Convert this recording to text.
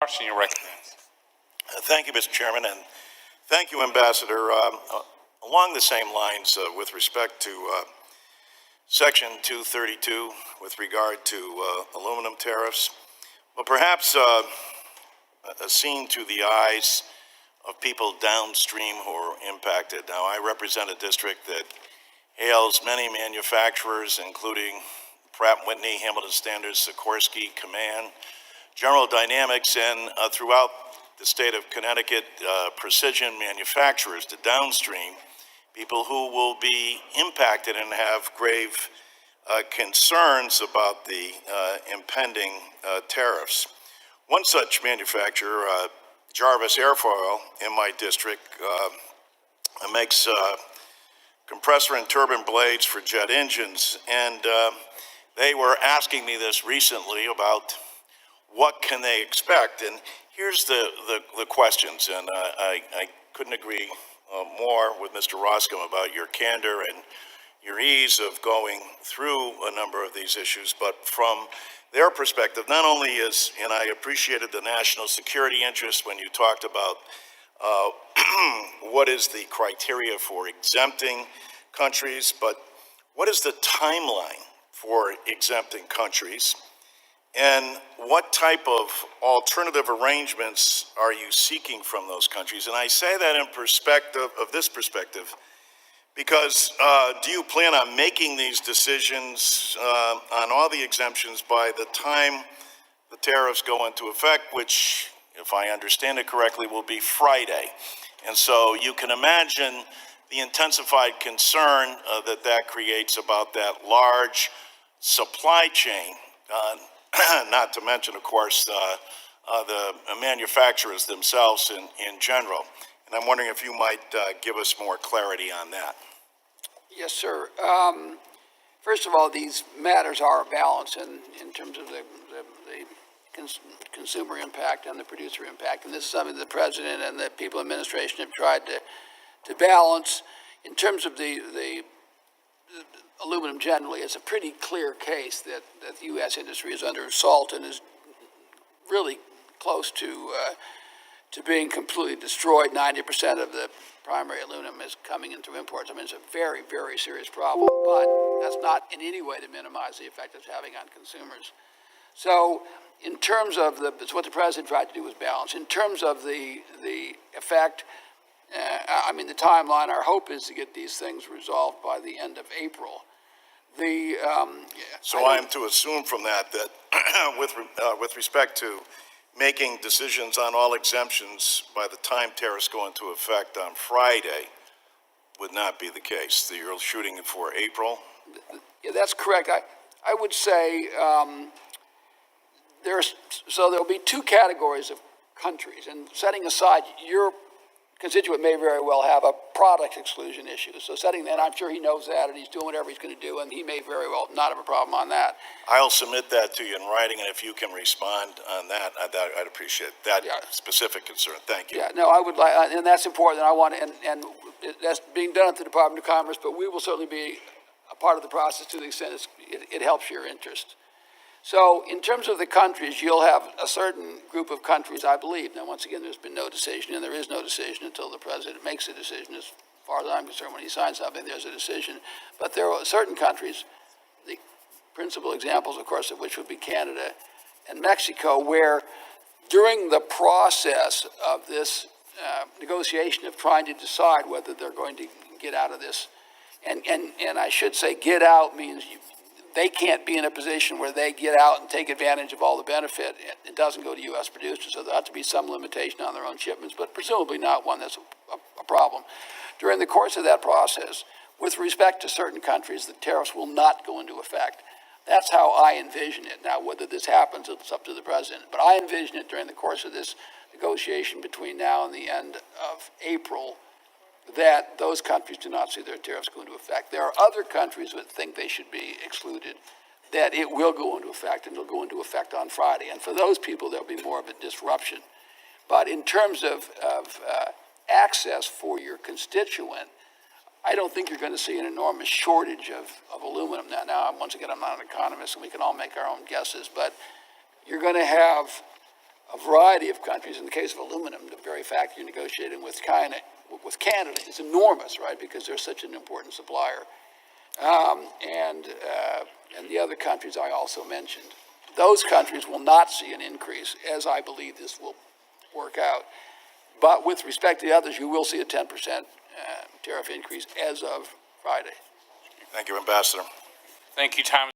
Larson, you're recognized. Thank you, Mr. Chairman, and thank you, Ambassador. Along the same lines, with respect to Section 232, with regard to aluminum tariffs, but perhaps a scene to the eyes of people downstream who are impacted. Now, I represent a district that hails many manufacturers, including Pratt & Whitney, Hamilton Standards, Sikorsky, Kaman, General Dynamics, and throughout the state of Connecticut, precision manufacturers, the downstream, people who will be impacted and have grave concerns about the impending tariffs. One such manufacturer, Jarvis Airfoil, in my district, makes compressor and turbine blades for jet engines, and they were asking me this recently about what can they expect, and here's the questions, and I couldn't agree more with Mr. Roscom about your candor and your ease of going through a number of these issues, but from their perspective, not only is, and I appreciated the national security interest when you talked about what is the criteria for exempting countries, but what is the timeline for exempting countries? And what type of alternative arrangements are you seeking from those countries? And I say that in perspective of this perspective, because do you plan on making these decisions on all the exemptions by the time the tariffs go into effect, which, if I understand it correctly, will be Friday? And so you can imagine the intensified concern that creates about that large supply chain, not to mention, of course, the manufacturers themselves in general. And I'm wondering if you might give us more clarity on that. Yes, sir. First of all, these matters are balanced in terms of the consumer impact and the producer impact. And this is something the President and the people in administration have tried to balance. In terms of the aluminum generally, it's a pretty clear case that the U.S. industry is under assault and is really close to being completely destroyed. 90% of the primary aluminum is coming in through imports. I mean, it's a very, very serious problem, but that's not in any way to minimize the effect it's having on consumers. So in terms of it's what the President tried to do was balance. In terms of the effect, I mean, the timeline, our hope is to get these things resolved by the end of April. So I'm to assume from that with respect to making decisions on all exemptions by the time tariffs go into effect on Friday would not be the case. That you're shooting it for April? Yeah, that's correct. I would say there'll be two categories of countries, and setting aside your constituent may very well have a product exclusion issue. So setting that, I'm sure he knows that, and he's doing whatever he's going to do, and he may very well not have a problem on that. I'll submit that to you in writing, and if you can respond on that, I'd appreciate that specific concern. Thank you. Yeah, no, I would like, and that's important. I want, and that's being done at the Department of Commerce, but we will certainly be a part of the process to the extent it helps your interest. So in terms of the countries, you'll have a certain group of countries, I believe. Now, once again, there's been no decision, and there is no decision until the President makes a decision. As far as I'm concerned, when he signs something, there's a decision. But there are certain countries, the principal examples, of course, of which would be Canada and Mexico, where during the process of this negotiation of trying to decide whether they're going to get out of this, and I should say get out means they can't be in a position where they get out and take advantage of all the benefit. It doesn't go to U.S. producers, so there ought to be some limitation on their own shipments, but presumably not one that's a problem. During the course of that process, with respect to certain countries, the tariffs will not go into effect. That's how I envision it. Now, whether this happens, it's up to the President, but I envision it during the course of this negotiation between now and the end of April that those countries do not see their tariffs go into effect. There are other countries that think they should be excluded, that it will go into effect, and it'll go into effect on Friday. And for those people, there'll be more of a disruption. But in terms of access for your constituent, I don't think you're going to see an enormous shortage of aluminum. Now, once again, I'm not an economist, and we can all make our own guesses, but you're going to have a variety of countries. In the case of aluminum, the very fact you're negotiating with Canada is enormous, right, because they're such an important supplier. And the other countries I also mentioned. Those countries will not see an increase, as I believe this will work out. But with respect to the others, you will see a 10% tariff increase as of Friday. Thank you, Ambassador. Thank you, Thomas.